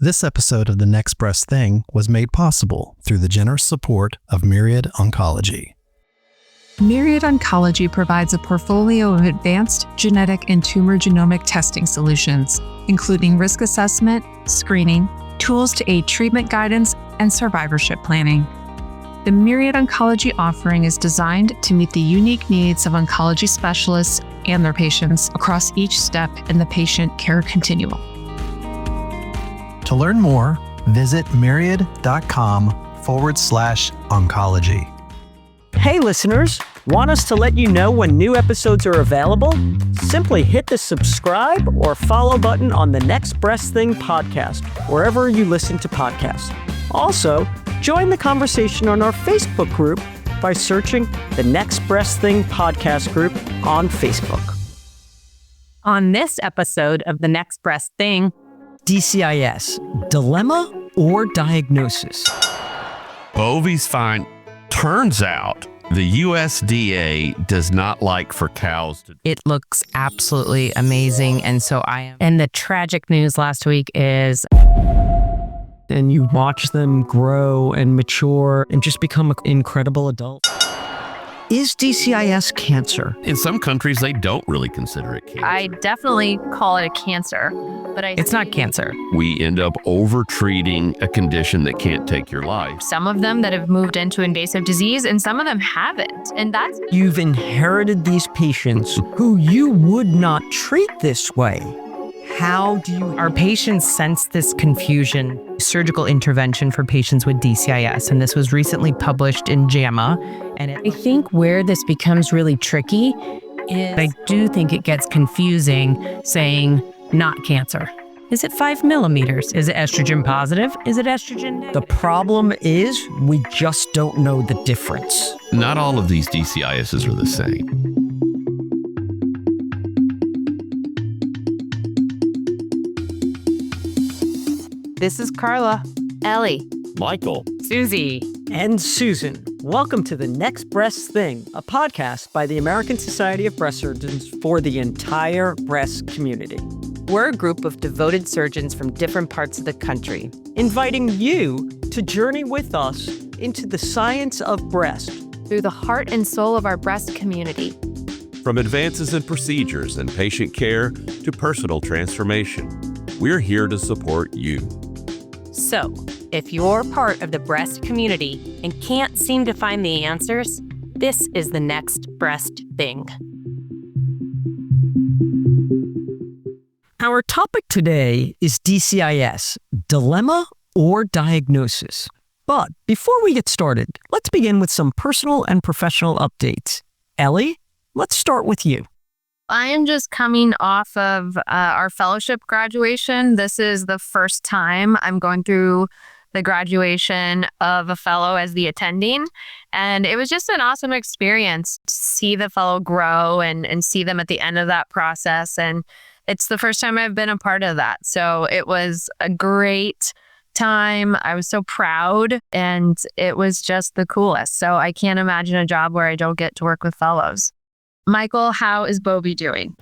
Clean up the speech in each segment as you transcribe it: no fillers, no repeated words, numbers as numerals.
This episode of The Next Breast Thing was made possible through the generous support of Myriad Oncology. Myriad Oncology provides a portfolio of advanced genetic and tumor genomic testing solutions, including risk assessment, screening, tools to aid treatment guidance, and survivorship planning. The Myriad Oncology offering is designed to meet the unique needs of oncology specialists and their patients across each step in the patient care continuum. To learn more, visit myriad.com/oncology. Hey listeners, want us to let you know when new episodes are available? Simply hit the subscribe or follow button on the Next Breast Thing podcast, wherever you listen to podcasts. Also, join the conversation on our Facebook group by searching the Next Breast Thing podcast group on Facebook. On this episode of The Next Breast Thing, DCIS, dilemma or diagnosis? Bovie's fine. Turns out the USDA does not like for cows to... it looks absolutely amazing, and so I am. And the tragic news last week is... and you watch them grow and mature and just become an incredible adult. Is DCIS cancer? In some countries, they don't really consider it cancer. I definitely call it a cancer, but it's not cancer. We end up over-treating a condition that can't take your life. Some of them that have moved into invasive disease and some of them haven't. And that's... You've inherited these patients who you would not treat this way. How do you... Our patients sense this confusion. Surgical intervention for patients with DCIS, and this was recently published in JAMA. And I think where this becomes really tricky is I do think it gets confusing saying not cancer. Is it 5 millimeters? Is it estrogen positive? Is it estrogen negative? The problem is we just don't know the difference. Not all of these DCISs are the same. This is Carla, Ellie. Michael. Susie, and Susan. Welcome to The Next Breast Thing, a podcast by the American Society of Breast Surgeons for the entire breast community. we're a group of devoted surgeons from different parts of the country, inviting you to journey with us into the science of breast through the heart and soul of our breast community. From advances in procedures and patient care to personal transformation, we're here to support you. So, if you're part of the breast community and can't seem to find the answers, this is the next breast thing. Our topic today is DCIS, dilemma or diagnosis. But before we get started, let's begin with some personal and professional updates. Ellie, let's start with you. I am just coming off of our fellowship graduation. This is the first time I'm going through the graduation of a fellow as the attending. And it was just an awesome experience to see the fellow grow and see them at the end of that process. And it's the first time I've been a part of that. So it was a great time. I was so proud, and it was just the coolest. So I can't imagine a job where I don't get to work with fellows. Michael, how is Bovie doing?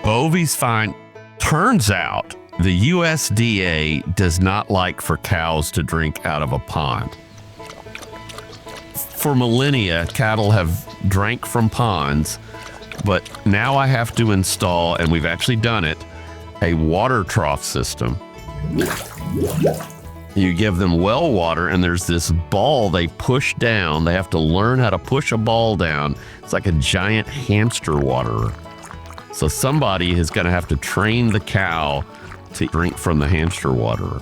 Bovie's fine. Turns out the USDA does not like for cows to drink out of a pond. For millennia, cattle have drank from ponds, but now I have to install, and we've actually done it, a water trough system. You give them well water, and there's this ball they push down. They have to learn how to push a ball down. It's like a giant hamster waterer. So somebody is going to have to train the cow to drink from the hamster waterer.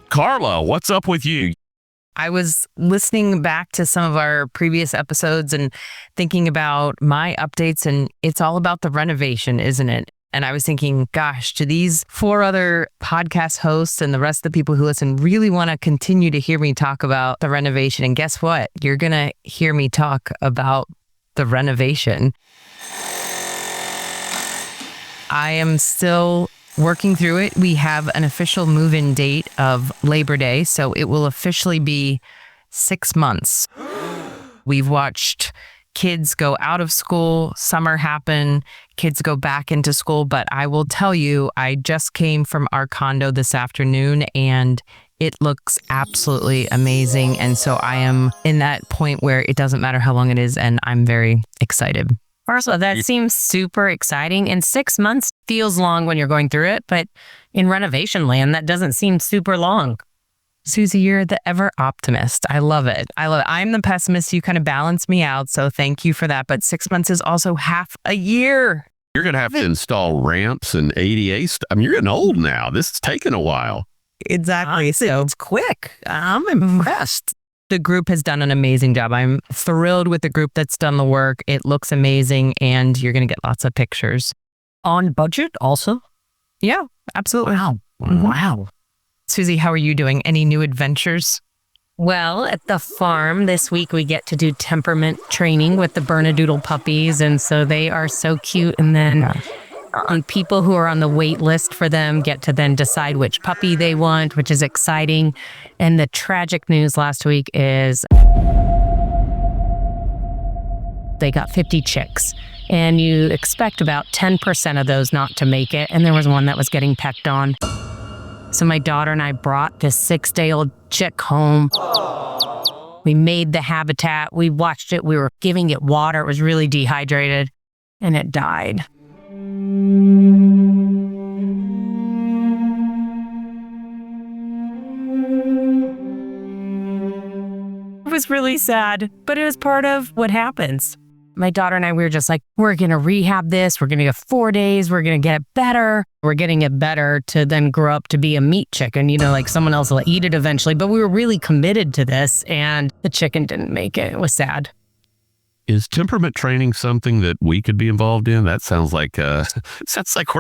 Carla, what's up with you? I was listening back to some of our previous episodes and thinking about my updates, and it's all about the renovation, isn't it? And I was thinking, gosh, do these 4 other podcast hosts and the rest of the people who listen really want to continue to hear me talk about the renovation? And guess what? You're going to hear me talk about the renovation. I am still working through it. We have an official move-in date of Labor Day, so it will officially be 6 months. We've watched kids go out of school, summer happen, kids go back into school. But I will tell you, I just came from our condo this afternoon and it looks absolutely amazing. And so I am in that point where it doesn't matter how long it is, and I'm very excited. First of all, that seems super exciting. And 6 months feels long when you're going through it, but in renovation land, that doesn't seem super long. Susie, you're the ever optimist. I love it. I'm the pessimist. You kind of balance me out. So thank you for that. But 6 months is also half a year. You're going to have to install ramps and ADA. I mean, you're getting old now. This is taking a while. Exactly. So It's quick. I'm impressed. the group has done an amazing job. I'm thrilled with the group that's done the work. It looks amazing, and you're going to get lots of pictures. On budget also? Yeah, absolutely. Wow. Wow. Susie, how are you doing? Any new adventures? Well, at the farm this week, we get to do temperament training with the Bernedoodle puppies. And so they are so cute. And then on people who are on the wait list for them get to then decide which puppy they want, which is exciting. And the tragic news last week is they got 50 chicks. And you expect about 10% of those not to make it. And there was one that was getting pecked on. So my daughter and I brought this 6-day-old chick home. We made the habitat. We watched it. We were giving it water. It was really dehydrated, and it died. It was really sad, but it was part of what happens. My daughter and I, we were just like, we're going to rehab this. We're going to get 4 days. We're going to get it better. We're getting it better to then grow up to be a meat chicken. You know, like someone else will eat it eventually. But we were really committed to this, and the chicken didn't make it. It was sad. Is temperament training something that we could be involved in? That sounds like where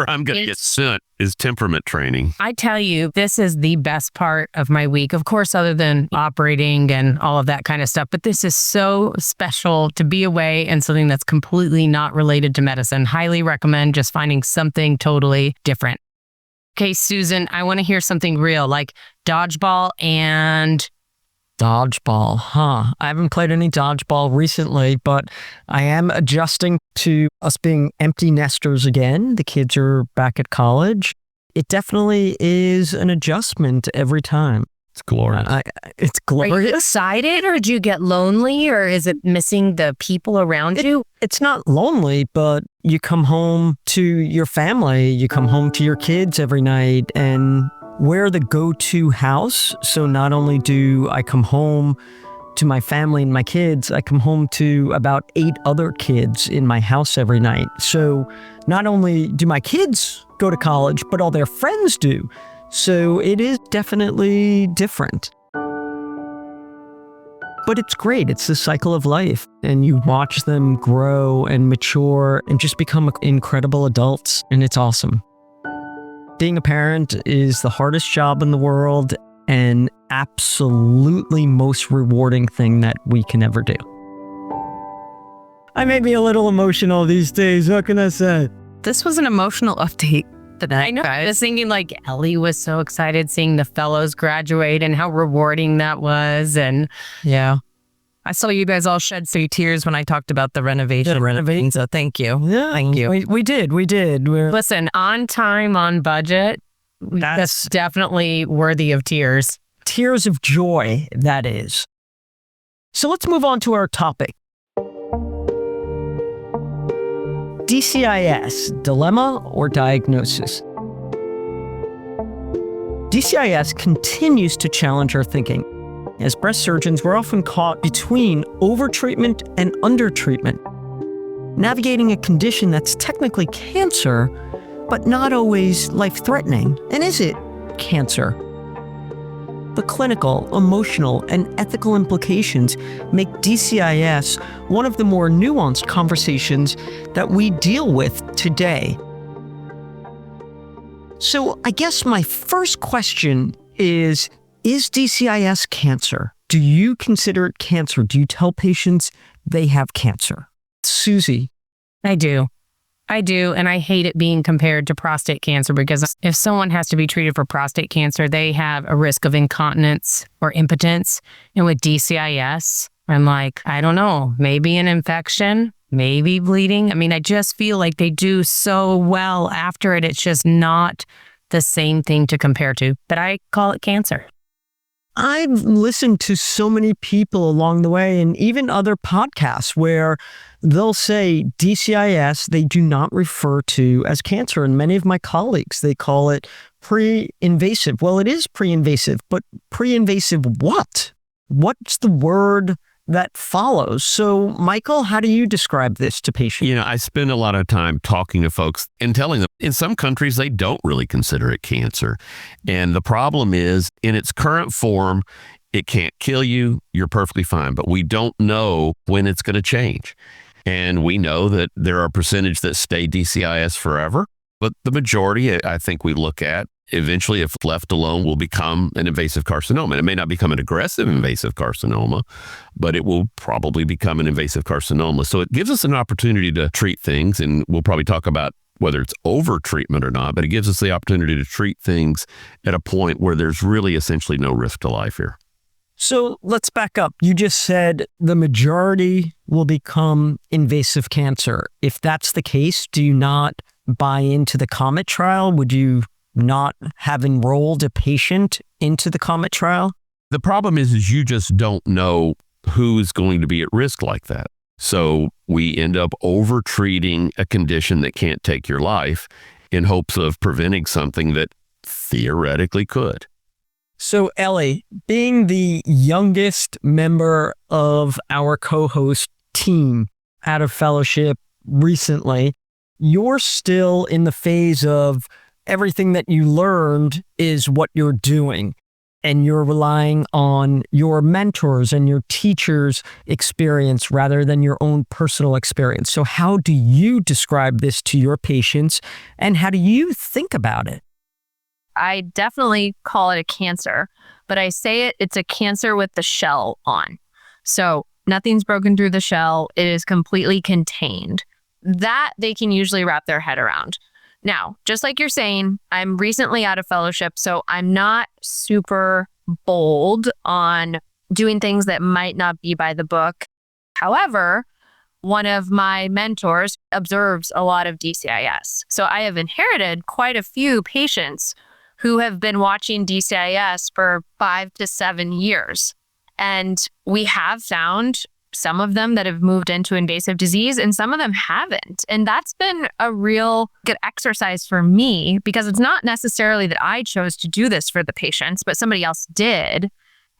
I'm going to get sent is temperament training. I tell you, this is the best part of my week. Of course, other than operating and all of that kind of stuff. But this is so special to be away and something that's completely not related to medicine. Highly recommend just finding something totally different. Okay, Susan, I want to hear something real, like dodgeball and... Dodgeball, huh? I haven't played any dodgeball recently, but I am adjusting to us being empty nesters again. The kids are back at college. It definitely is an adjustment every time. It's glorious. It's Are you glorious. excited, or do you get lonely, or is it missing the people around you? It's not lonely, but you come home to your family. You come home to your kids every night, and we're the go-to house. So not only do I come home to my family and my kids, I come home to about 8 other kids in my house every night. So not only do my kids go to college, but all their friends do. So it is definitely different. But it's great. It's the cycle of life. And you watch them grow and mature and just become incredible adults. And it's awesome. Being a parent is the hardest job in the world and absolutely most rewarding thing that we can ever do. I may be a little emotional these days. What can I say? This was an emotional update tonight. I know. I guys. was thinking like Ellie was so excited seeing the fellows graduate and how rewarding that was. And Yeah. I saw you guys all shed some tears when I talked about the renovation. So thank you. Yeah, Thank you. We did. listen, on time, on budget, that's definitely worthy of tears. Tears of joy, that is. So let's move on to our topic. DCIS, dilemma or diagnosis. DCIS continues to challenge our thinking. As breast surgeons, we're often caught between overtreatment and undertreatment, navigating a condition that's technically cancer, but not always life-threatening. And is it cancer? The clinical, emotional, and ethical implications make DCIS one of the more nuanced conversations that we deal with today. So I guess my first question is DCIS cancer? Do you consider it cancer? Do you tell patients they have cancer? Susie. I do. And I hate it being compared to prostate cancer, because if someone has to be treated for prostate cancer, they have a risk of incontinence or impotence. And with DCIS, I'm like, I don't know, maybe an infection, maybe bleeding. I mean, I just feel like they do so well after it. It's just not the same thing to compare to, but I call it cancer. I've listened to so many people along the way, and even other podcasts where they'll say DCIS, they do not refer to as cancer. And many of my colleagues, they call it pre-invasive. Well, it is pre-invasive, but pre-invasive what? What's the word that follows? So, Michael, how do you describe this to patients? I spend a lot of time talking to folks and telling them in some countries, they don't really consider it cancer. And the problem is in its current form, it can't kill you. You're perfectly fine. But we don't know when it's going to change. And we know that there are a percentage that stay DCIS forever. But the majority, I think we look at, eventually, if left alone, will become an invasive carcinoma. And it may not become an aggressive invasive carcinoma, but it will probably become an invasive carcinoma. So it gives us an opportunity to treat things, and we'll probably talk about whether it's over treatment or not, but it gives us the opportunity to treat things at a point where there's really essentially no risk to life here. So let's back up. You just said the majority will become invasive cancer. If that's the case, do you not buy into the COMET trial? Would you not have enrolled a patient into the COMET trial? The problem is you just don't know who's going to be at risk like that. So we end up over-treating a condition that can't take your life in hopes of preventing something that theoretically could. So Ellie, being the youngest member of our co-host team out of fellowship recently, you're still in the phase of everything that you learned is what you're doing, and you're relying on your mentors and your teachers' experience rather than your own personal experience. So how do you describe this to your patients, and how do you think about it? I definitely call it a cancer, but I say it's a cancer with the shell on. So nothing's broken through the shell. It is completely contained. That they can usually wrap their head around. Now, just like you're saying, I'm recently out of fellowship, so I'm not super bold on doing things that might not be by the book. However, one of my mentors observes a lot of DCIS. So I have inherited quite a few patients who have been watching DCIS for 5 to 7 years. And we have found some of them that have moved into invasive disease and some of them haven't. And that's been a real good exercise for me, because it's not necessarily that I chose to do this for the patients, but somebody else did.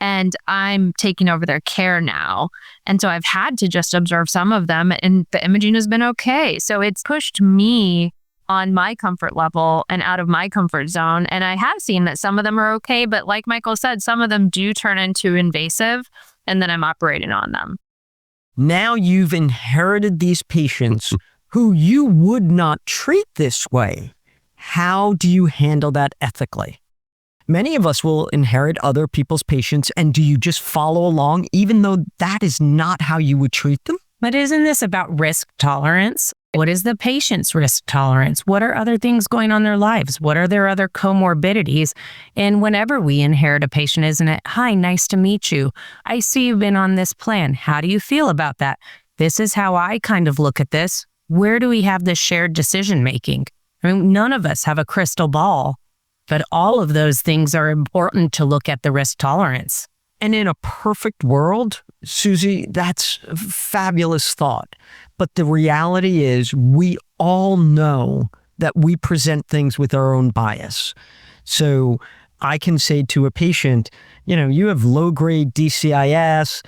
And I'm taking over their care now. And so I've had to just observe some of them, and the imaging has been okay. So it's pushed me on my comfort level and out of my comfort zone. And I have seen that some of them are okay, but like Michael said, some of them do turn into invasive, and then I'm operating on them. Now you've inherited these patients who you would not treat this way. How do you handle that ethically? Many of us will inherit other people's patients, and do you just follow along even though that is not how you would treat them? But isn't this about risk tolerance? What is the patient's risk tolerance? What are other things going on in their lives? What are their other comorbidities? And whenever we inherit a patient, isn't it, hi, nice to meet you. I see you've been on this plan. How do you feel about that? This is how I kind of look at this. Where do we have this shared decision making? I mean, none of us have a crystal ball, but all of those things are important to look at the risk tolerance. And in a perfect world, Susie, that's a fabulous thought. But the reality is we all know that we present things with our own bias. So I can say to a patient, you have low-grade DCIS,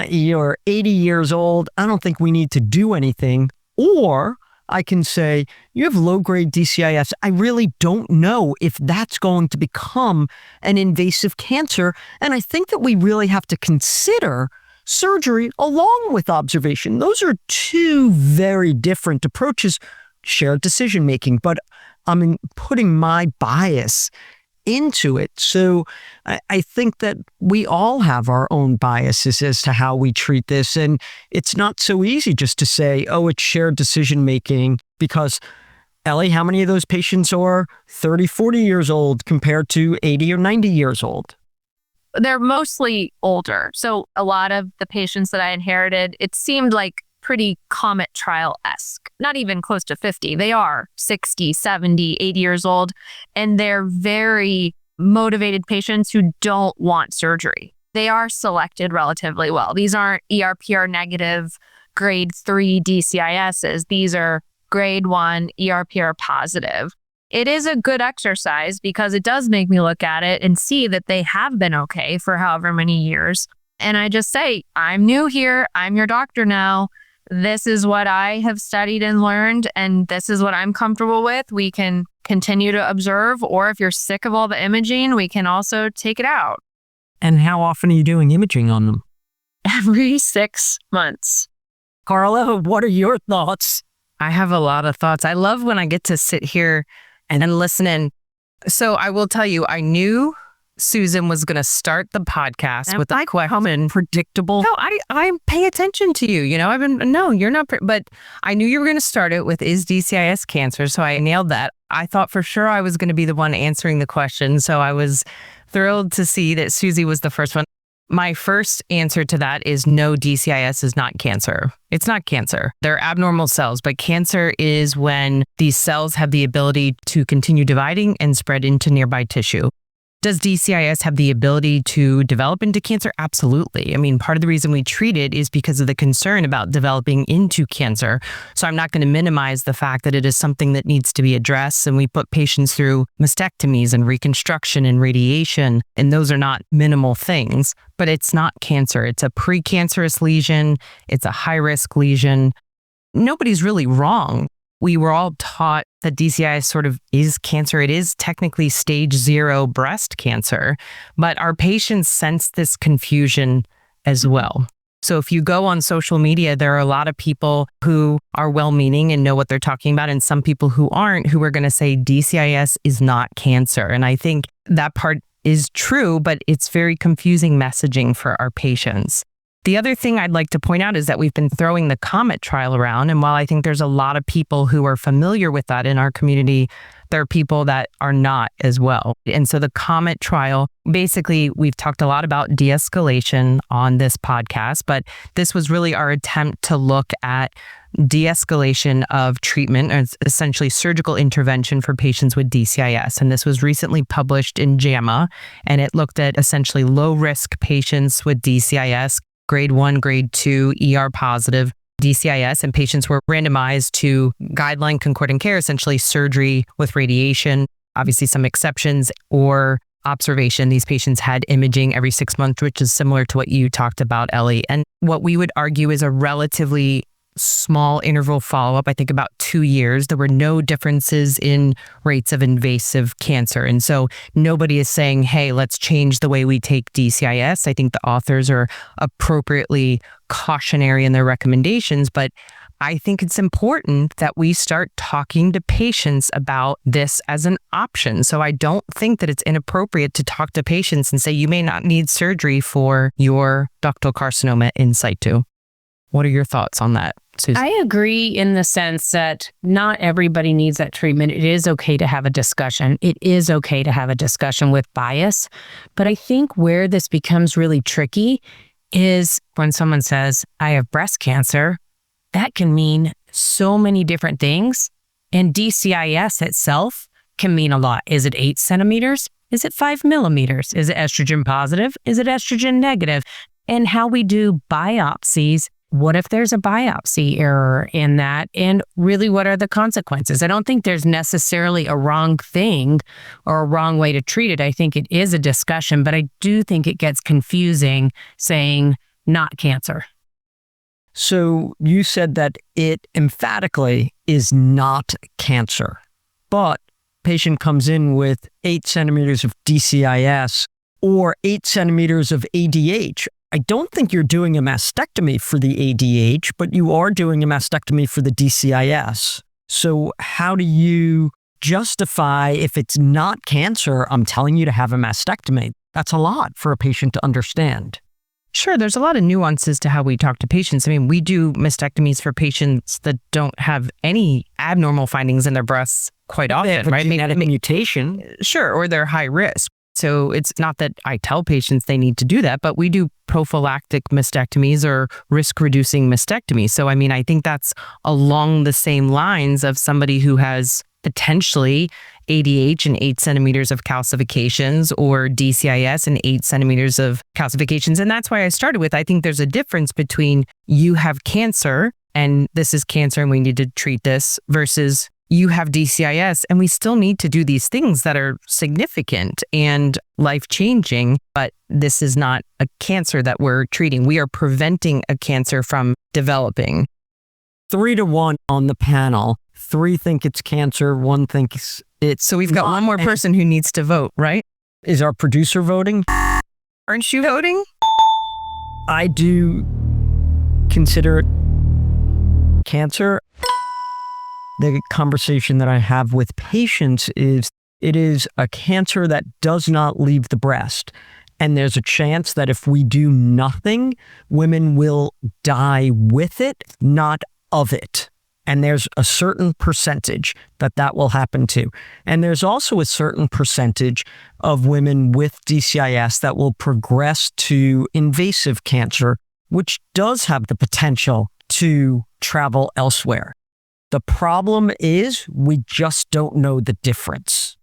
you're 80 years old, I don't think we need to do anything. Or I can say, you have low-grade DCIS, I really don't know if that's going to become an invasive cancer. And I think that we really have to consider surgery along with observation. Those are two very different approaches, shared decision making, but I'm putting my bias into it. So I think that we all have our own biases as to how we treat this. And it's not so easy just to say, oh, it's shared decision making, because Ellie, how many of those patients are 30, 40 years old compared to 80 or 90 years old? They're mostly older. So a lot of the patients that I inherited, it seemed like pretty Comet trial-esque, not even close to 50. They are 60, 70, 80 years old, and they're very motivated patients who don't want surgery. They are selected relatively well. These aren't ERPR negative grade 3 DCISs. These are grade 1 ERPR positive. It is a good exercise because it does make me look at it and see that they have been okay for however many years. And I just say, I'm new here. I'm your doctor now. This is what I have studied and learned, and this is what I'm comfortable with. We can continue to observe, or if you're sick of all the imaging, we can also take it out. And how often are you doing imaging on them? Every 6 months. Carla, what are your thoughts? I have a lot of thoughts. I love when I get to sit here and then listen in. So I will tell you, I knew Susan was going to start the podcast with a question. Predictable. No, I pay attention to you. No, you're not, but I knew you were going to start it with, is DCIS cancer? So I nailed that. I thought for sure I was going to be the one answering the question. So I was thrilled to see that Susie was the first one. My first answer to that is no, DCIS is not cancer. It's not cancer. They're abnormal cells, but cancer is when these cells have the ability to continue dividing and spread into nearby tissue. Does DCIS have the ability to develop into cancer? Absolutely. I mean, part of the reason we treat it is because of the concern about developing into cancer. So I'm not going to minimize the fact that it is something that needs to be addressed. And we put patients through mastectomies and reconstruction and radiation, and those are not minimal things, but it's not cancer. It's a precancerous lesion. It's a high-risk lesion. Nobody's really wrong. We were all taught that DCIS sort of is cancer. It is technically stage 0 breast cancer, but our patients sense this confusion as well. So if you go on social media, there are a lot of people who are well-meaning and know what they're talking about, and some people who aren't, who are going to say DCIS is not cancer. And I think that part is true, but it's very confusing messaging for our patients. The other thing I'd like to point out is that we've been throwing the Comet trial around. And while I think there's a lot of people who are familiar with that in our community, there are people that are not as well. And so the Comet trial, basically, we've talked a lot about de-escalation on this podcast, but this was really our attempt to look at de-escalation of treatment, or essentially surgical intervention for patients with DCIS. And this was recently published in JAMA, and it looked at essentially low-risk patients with DCIS, grade 1, grade 2, ER positive DCIS, and patients were randomized to guideline concordant care, essentially surgery with radiation, obviously some exceptions, or observation. These patients had imaging every 6 months, which is similar to what you talked about, Ellie. And what we would argue is a relatively small interval follow-up, I think about 2 years. There were no differences in rates of invasive cancer. And so nobody is saying, hey, let's change the way we take DCIS. I think the authors are appropriately cautionary in their recommendations, but I think it's important that we start talking to patients about this as an option. So I don't think that it's inappropriate to talk to patients and say, you may not need surgery for your ductal carcinoma in situ. What are your thoughts on that, Susan? I agree in the sense that not everybody needs that treatment. It is okay to have a discussion. It is okay to have a discussion with bias. But I think where this becomes really tricky is when someone says, I have breast cancer, that can mean so many different things. And DCIS itself can mean a lot. Is it 8 centimeters? Is it 5 millimeters? Is it estrogen positive? Is it estrogen negative? And how we do biopsies. What if there's a biopsy error in that? And really, what are the consequences? I don't think there's necessarily a wrong thing or a wrong way to treat it. I think it is a discussion, but I do think it gets confusing saying not cancer. So you said that it emphatically is not cancer, but patient comes in with 8 centimeters of DCIS or 8 centimeters of ADH. I don't think you're doing a mastectomy for the ADH, but you are doing a mastectomy for the DCIS. So how do you justify if it's not cancer, I'm telling you to have a mastectomy? That's a lot for a patient to understand. Sure, there's a lot of nuances to how we talk to patients. I mean, we do mastectomies for patients that don't have any abnormal findings in their breasts quite often, right? Genetic mutation. Sure, or they're high risk. So it's not that I tell patients they need to do that, but we do prophylactic mastectomies or risk-reducing mastectomies. So, I mean, I think that's along the same lines of somebody who has potentially ADH and 8 centimeters of calcifications or DCIS and 8 centimeters of calcifications. And that's why I started with, I think there's a difference between you have cancer and this is cancer and we need to treat this versus you have DCIS and we still need to do these things that are significant and life-changing, but this is not a cancer that we're treating. We are preventing a cancer from developing. 3-1 on the panel. 3 think it's cancer, 1 thinks it's... So we've got one more person who needs to vote, right? Is our producer voting? Aren't you voting? I do consider it cancer. The conversation that I have with patients is it is a cancer that does not leave the breast. And there's a chance that if we do nothing, women will die with it, not of it. And there's a certain percentage that will happen to. And there's also a certain percentage of women with DCIS that will progress to invasive cancer, which does have the potential to travel elsewhere. The problem is we just don't know the difference.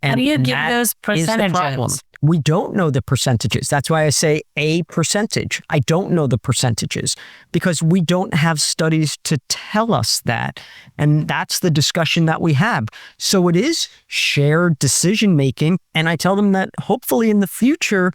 And how do you give that those is the problem. percentages? We don't know the percentages. That's why I say a percentage. I don't know the percentages because we don't have studies to tell us that. And that's the discussion that we have. So it is shared decision making. And I tell them that hopefully in the future,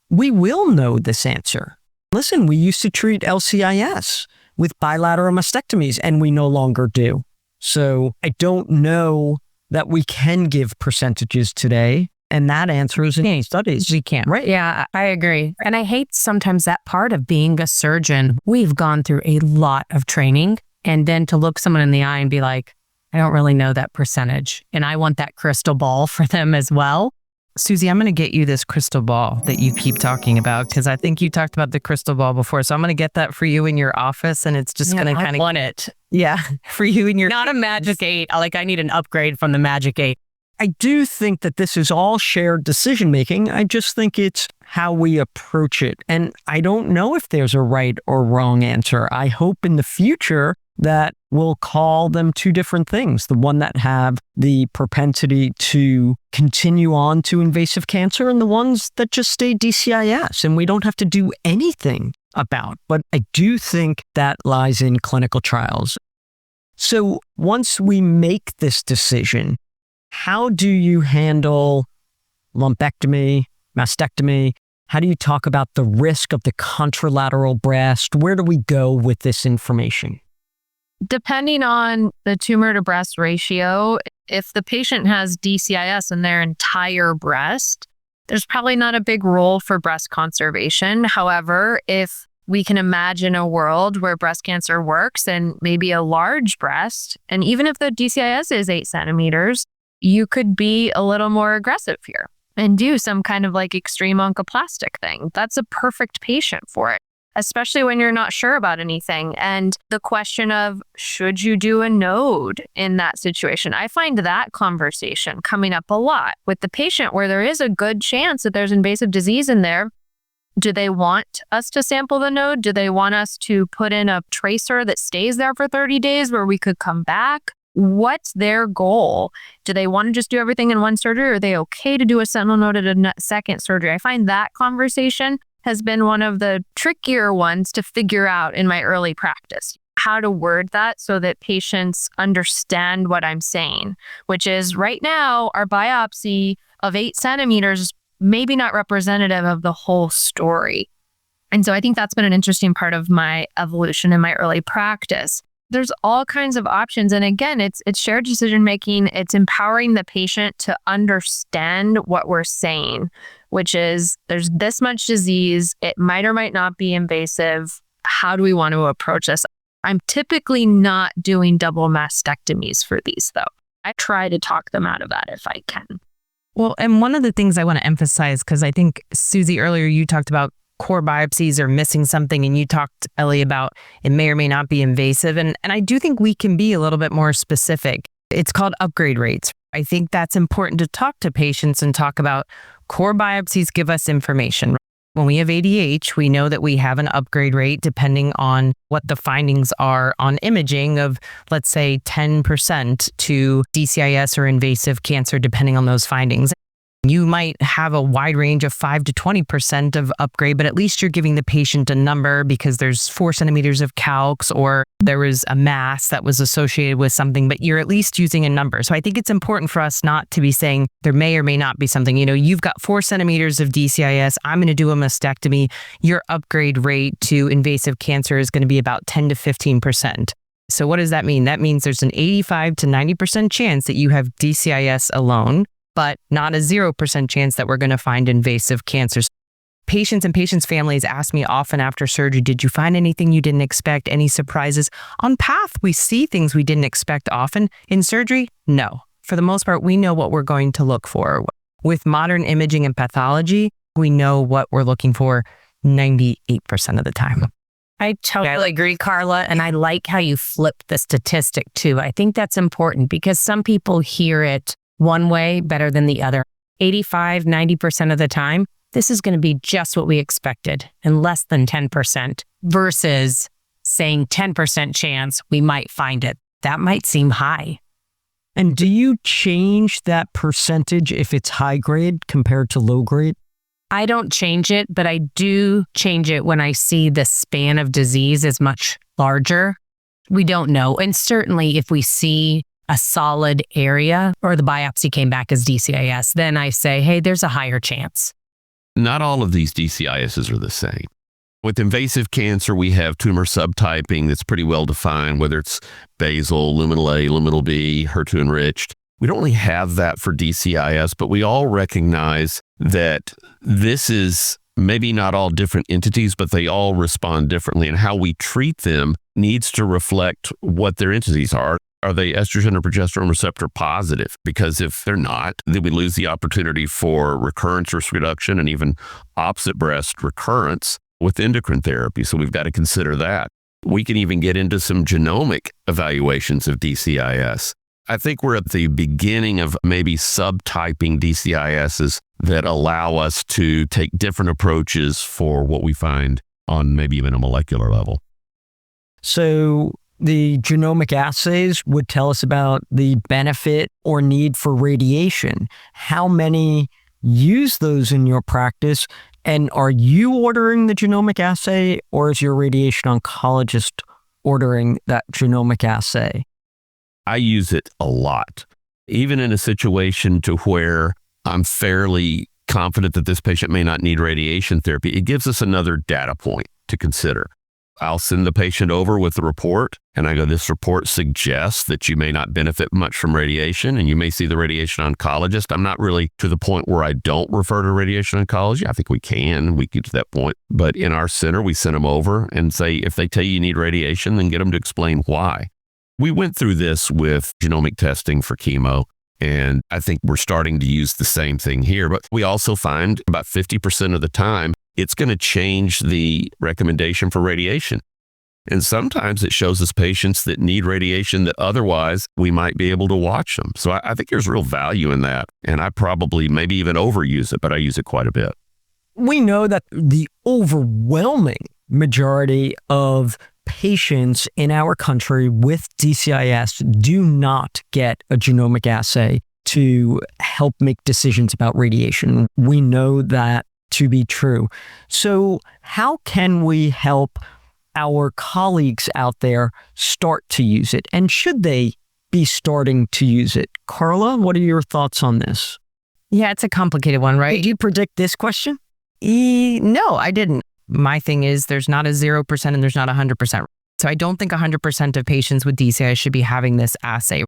we will know this answer. Listen, we used to treat LCIS with bilateral mastectomies and we no longer do. So I don't know that we can give percentages today. And that answer is in studies. We can't. Right. Yeah, I agree. And I hate sometimes that part of being a surgeon. We've gone through a lot of training and then to look someone in the eye and be like, I don't really know that percentage. And I want that crystal ball for them as well. Susie, I'm going to get you this crystal ball that you keep talking about because I think you talked about the crystal ball before. So I'm going to get that for you in your office and it's just going to kind of... I want it. Yeah, for you in your... Not a Magic 8. Like I need an upgrade from the Magic 8. I do think that this is all shared decision making. I just think it's how we approach it. And I don't know if there's a right or wrong answer. I hope in the future that we'll call them 2 different things. The one that have the propensity to continue on to invasive cancer and the ones that just stay DCIS and we don't have to do anything about. But I do think that lies in clinical trials. So once we make this decision, how do you handle lumpectomy, mastectomy? How do you talk about the risk of the contralateral breast? Where do we go with this information? Depending on the tumor to breast ratio, if the patient has DCIS in their entire breast, there's probably not a big role for breast conservation. However, if we can imagine a world where breast cancer works and maybe a large breast, and even if the DCIS is 8 centimeters, you could be a little more aggressive here and do some kind of like extreme oncoplastic thing. That's a perfect patient for it, especially when you're not sure about anything. And the question of, should you do a node in that situation? I find that conversation coming up a lot with the patient where there is a good chance that there's invasive disease in there. Do they want us to sample the node? Do they want us to put in a tracer that stays there for 30 days where we could come back? What's their goal? Do they want to just do everything in one surgery? Or are they okay to do a sentinel node at a second surgery? I find that conversation has been one of the trickier ones to figure out in my early practice. How to word that so that patients understand what I'm saying, which is right now, our biopsy of 8 centimeters is maybe not representative of the whole story. And so I think that's been an interesting part of my evolution in my early practice. There's all kinds of options. And again, it's shared decision-making. It's empowering the patient to understand what we're saying, which is there's this much disease. It might or might not be invasive. How do we want to approach this? I'm typically not doing double mastectomies for these, though. I try to talk them out of that if I can. Well, and one of the things I want to emphasize, because I think, Susie, earlier you talked about core biopsies or missing something, and you talked, Ellie, about it may or may not be invasive. And I do think we can be a little bit more specific. It's called upgrade rates. I think that's important to talk to patients and talk about. Core biopsies give us information. When we have ADH, we know that we have an upgrade rate depending on what the findings are on imaging of, let's say, 10% to DCIS or invasive cancer, depending on those findings. You might have a wide range of 5 to 20% of upgrade, but at least you're giving the patient a number because there's 4 centimeters of calx or there was a mass that was associated with something, but you're at least using a number. So I think it's important for us not to be saying there may or may not be something. You've got 4 centimeters of DCIS. I'm going to do a mastectomy. Your upgrade rate to invasive cancer is going to be about 10 to 15%. So what does that mean? That means there's an 85 to 90% chance that you have DCIS alone, but not a 0% chance that we're going to find invasive cancers. Patients and patients' families ask me often after surgery, did you find anything you didn't expect? Any surprises? On path, we see things we didn't expect often. In surgery, no. For the most part, we know what we're going to look for. With modern imaging and pathology, we know what we're looking for 98% of the time. I totally agree, Carla. And I like how you flipped the statistic too. I think that's important because some people hear it one way better than the other. 85, 90% of the time, this is going to be just what we expected and less than 10% versus saying 10% chance we might find it. That might seem high. And do you change that percentage if it's high grade compared to low grade? I don't change it, but I do change it when I see the span of disease is much larger. We don't know. And certainly if we see a solid area or the biopsy came back as DCIS, then I say, hey, there's a higher chance. Not all of these DCISs are the same. With invasive cancer, we have tumor subtyping that's pretty well defined, whether it's basal, luminal A, luminal B, HER2 enriched. We don't really have that for DCIS, but we all recognize that this is maybe not all different entities, but they all respond differently, and how we treat them needs to reflect what their entities are. Are they estrogen or progesterone receptor positive? Because if they're not, then we lose the opportunity for recurrence risk reduction and even opposite breast recurrence with endocrine therapy. So we've got to consider that. We can even get into some genomic evaluations of DCIS. I think we're at the beginning of maybe subtyping DCISs that allow us to take different approaches for what we find on maybe even a molecular level. So the genomic assays would tell us about the benefit or need for radiation. How many use those in your practice? And are you ordering the genomic assay, or is your radiation oncologist ordering that genomic assay? I use it a lot, even in a situation to where I'm fairly confident that this patient may not need radiation therapy. It gives us another data point to consider. I'll send the patient over with the report, and I go, this report suggests that you may not benefit much from radiation, and you may see the radiation oncologist. I'm not really to the point where I don't refer to radiation oncology. I think we get to that point. But in our center, we send them over and say, if they tell you need radiation, then get them to explain why. We went through this with genomic testing for chemo, and I think we're starting to use the same thing here. But we also find about 50% of the time, it's going to change the recommendation for radiation. And sometimes it shows us patients that need radiation that otherwise we might be able to watch them. So I think there's real value in that. And I probably maybe even overuse it, but I use it quite a bit. We know that the overwhelming majority of patients in our country with DCIS do not get a genomic assay to help make decisions about radiation. We know that to be true. So how can we help our colleagues out there start to use it? And should they be starting to use it? Carla, what are your thoughts on this? Yeah, it's a complicated one, right? Did you predict this question? No, I didn't. My thing is there's not a 0% and there's not 100%. So I don't think 100% of patients with DCIS should be having this assay.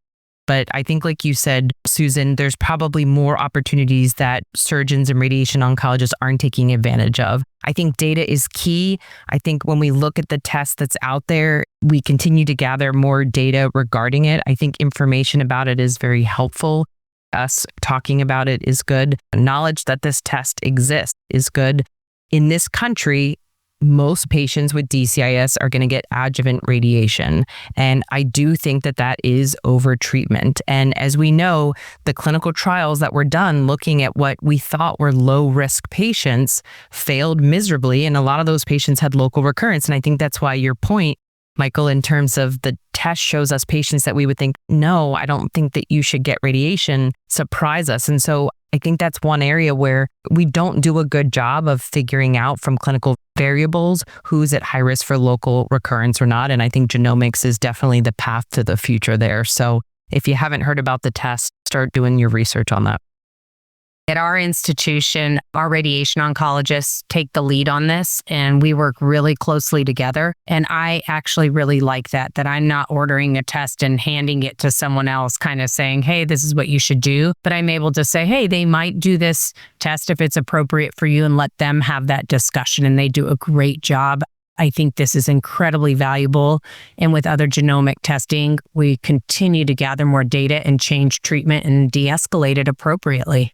But I think, like you said, Susan, there's probably more opportunities that surgeons and radiation oncologists aren't taking advantage of. I think data is key. I think when we look at the test that's out there, we continue to gather more data regarding it. I think information about it is very helpful. Us talking about it is good. Knowledge that this test exists is good. In this country, most patients with DCIS are going to get adjuvant radiation. And I do think that that is over-treatment. And as we know, the clinical trials that were done looking at what we thought were low-risk patients failed miserably. And a lot of those patients had local recurrence. And I think that's why your point, Michael, in terms of the test shows us patients that we would think, no, I don't think that you should get radiation, surprise us. And so I think that's one area where we don't do a good job of figuring out from clinical variables who's at high risk for local recurrence or not. And I think genomics is definitely the path to the future there. So if you haven't heard about the test, start doing your research on that. At our institution, our radiation oncologists take the lead on this, and we work really closely together. And I actually really like that I'm not ordering a test and handing it to someone else, kind of saying, hey, this is what you should do. But I'm able to say, hey, they might do this test if it's appropriate for you, and let them have that discussion. And they do a great job. I think this is incredibly valuable. And with other genomic testing, we continue to gather more data and change treatment and de-escalate it appropriately.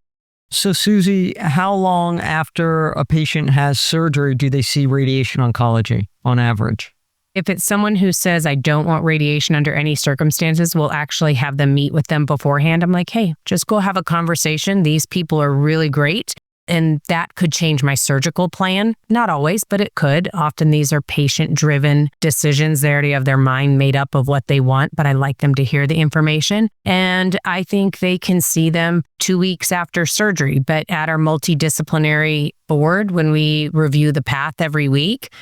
So, Susie, how long after a patient has surgery do they see radiation oncology on average? If it's someone who says, I don't want radiation under any circumstances, we'll actually have them meet with them beforehand. I'm like, hey, just go have a conversation. These people are really great. And that could change my surgical plan. Not always, but it could. Often these are patient-driven decisions. They already have their mind made up of what they want, but I like them to hear the information. And I think they can see them 2 weeks after surgery. But at our multidisciplinary board, when we review the path every week,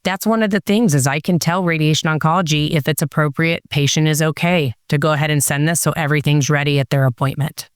that's one of the things is I can tell radiation oncology if it's appropriate, patient is okay to go ahead and send this so everything's ready at their appointment.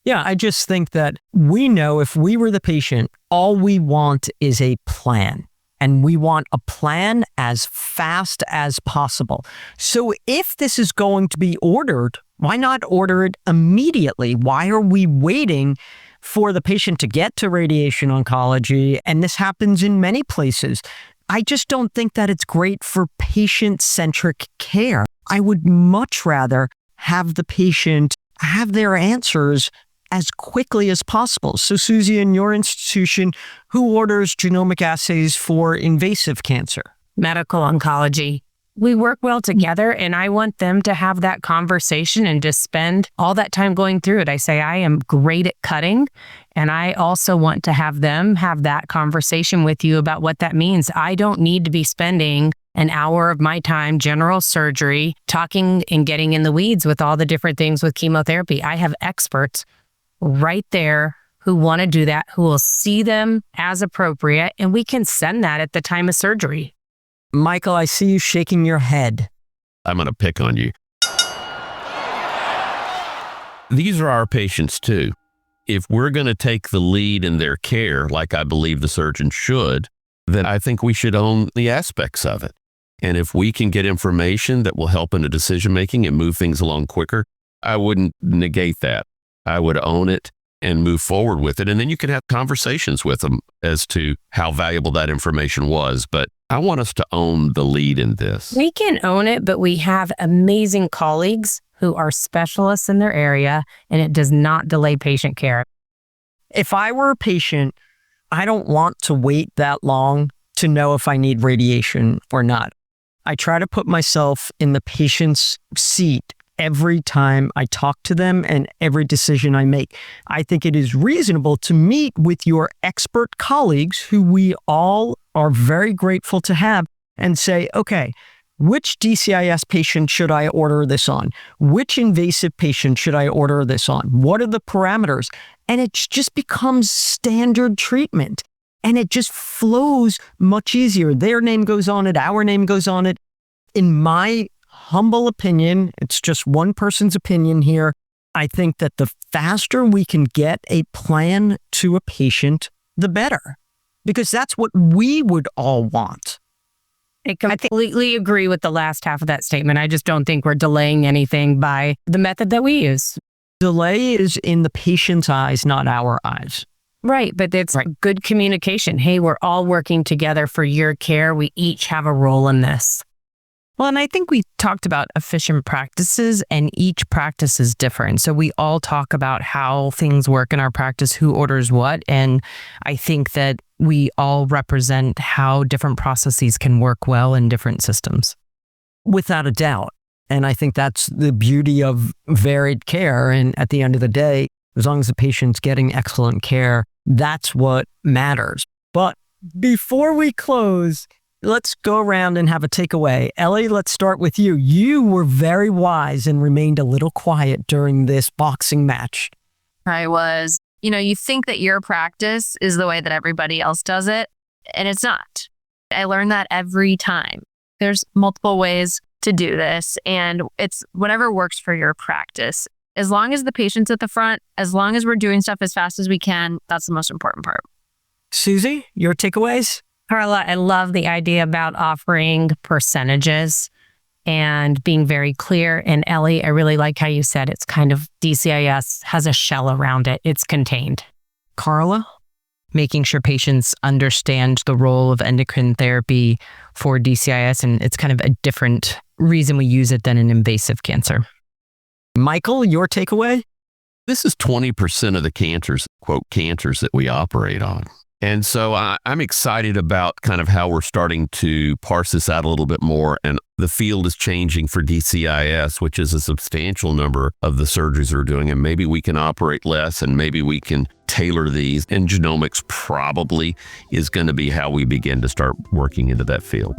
Yeah, I just think that we know if we were the patient, all we want is a plan. And we want a plan as fast as possible. So if this is going to be ordered, why not order it immediately? Why are we waiting for the patient to get to radiation oncology? And this happens in many places. I just don't think that it's great for patient-centric care. I would much rather have the patient have their answers as quickly as possible. So, Susie, in your institution, who orders genomic assays for invasive cancer? Medical oncology. We work well together, and I want them to have that conversation and just spend all that time going through it. I say I am great at cutting, and I also want to have them have that conversation with you about what that means. I don't need to be spending an hour of my time, general surgery, talking and getting in the weeds with all the different things with chemotherapy. I have experts right there who want to do that, who will see them as appropriate, and we can send that at the time of surgery. Michael, I see you shaking your head. I'm going to pick on you. These are our patients too. If we're going to take the lead in their care, like I believe the surgeon should, then I think we should own the aspects of it. And if we can get information that will help in the decision-making and move things along quicker, I wouldn't negate that. I would own it and move forward with it. And then you can have conversations with them as to how valuable that information was. But I want us to own the lead in this. We can own it, but we have amazing colleagues who are specialists in their area, and it does not delay patient care. If I were a patient, I don't want to wait that long to know if I need radiation or not. I try to put myself in the patient's seat every time I talk to them and every decision I make. I think it is reasonable to meet with your expert colleagues, who we all are very grateful to have, and say, okay, which DCIS patient should I order this on? Which invasive patient should I order this on? What are the parameters? And it just becomes standard treatment. And it just flows much easier. Their name goes on it, our name goes on it. In my humble opinion, it's just one person's opinion here, I think that the faster we can get a plan to a patient, the better. Because that's what we would all want. I completely agree with the last half of that statement. I just don't think we're delaying anything by the method that we use. Delay is in the patient's eyes, not our eyes. Right, but it's good communication. Hey, we're all working together for your care. We each have a role in this. Well, and I think we talked about efficient practices, and each practice is different. So we all talk about how things work in our practice, who orders what. And I think that we all represent how different processes can work well in different systems. Without a doubt. And I think that's the beauty of varied care. And at the end of the day, as long as the patient's getting excellent care, that's what matters. But before we close, let's go around and have a takeaway. Ellie, let's start with you. You were very wise and remained a little quiet during this boxing match. I was, you think that your practice is the way that everybody else does it, and it's not. I learned that every time. There's multiple ways to do this, and it's whatever works for your practice. As long as the patient's at the front, as long as we're doing stuff as fast as we can, that's the most important part. Susie, your takeaways? Carla, I love the idea about offering percentages and being very clear. And Ellie, I really like how you said it's kind of DCIS has a shell around it. It's contained. Carla? Making sure patients understand the role of endocrine therapy for DCIS, and it's kind of a different reason we use it than an invasive cancer. Michael, your takeaway? This is 20% of the cancers, quote, cancers that we operate on. And so I'm excited about kind of how we're starting to parse this out a little bit more. And the field is changing for DCIS, which is a substantial number of the surgeries we're doing. And maybe we can operate less and maybe we can tailor these. And genomics probably is going to be how we begin to start working into that field.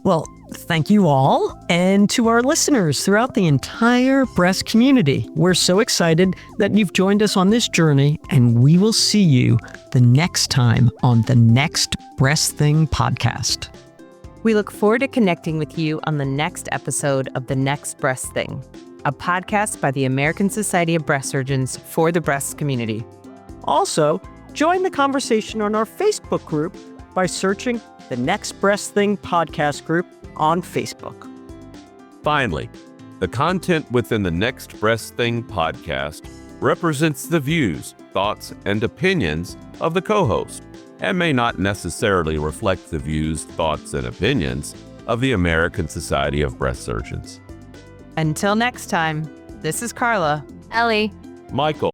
Well, thank you all. And to our listeners throughout the entire breast community, we're so excited that you've joined us on this journey, and we will see you the next time on the next Breast Thing podcast. We look forward to connecting with you on the next episode of The Next Breast Thing, a podcast by the American Society of Breast Surgeons for the breast community. Also, join the conversation on our Facebook group by searching the Next Breast Thing podcast group on Facebook. Finally, the content within the Next Breast Thing podcast represents the views, thoughts, and opinions of the co-host and may not necessarily reflect the views, thoughts, and opinions of the American Society of Breast Surgeons. Until next time, this is Carla, Ellie. Michael.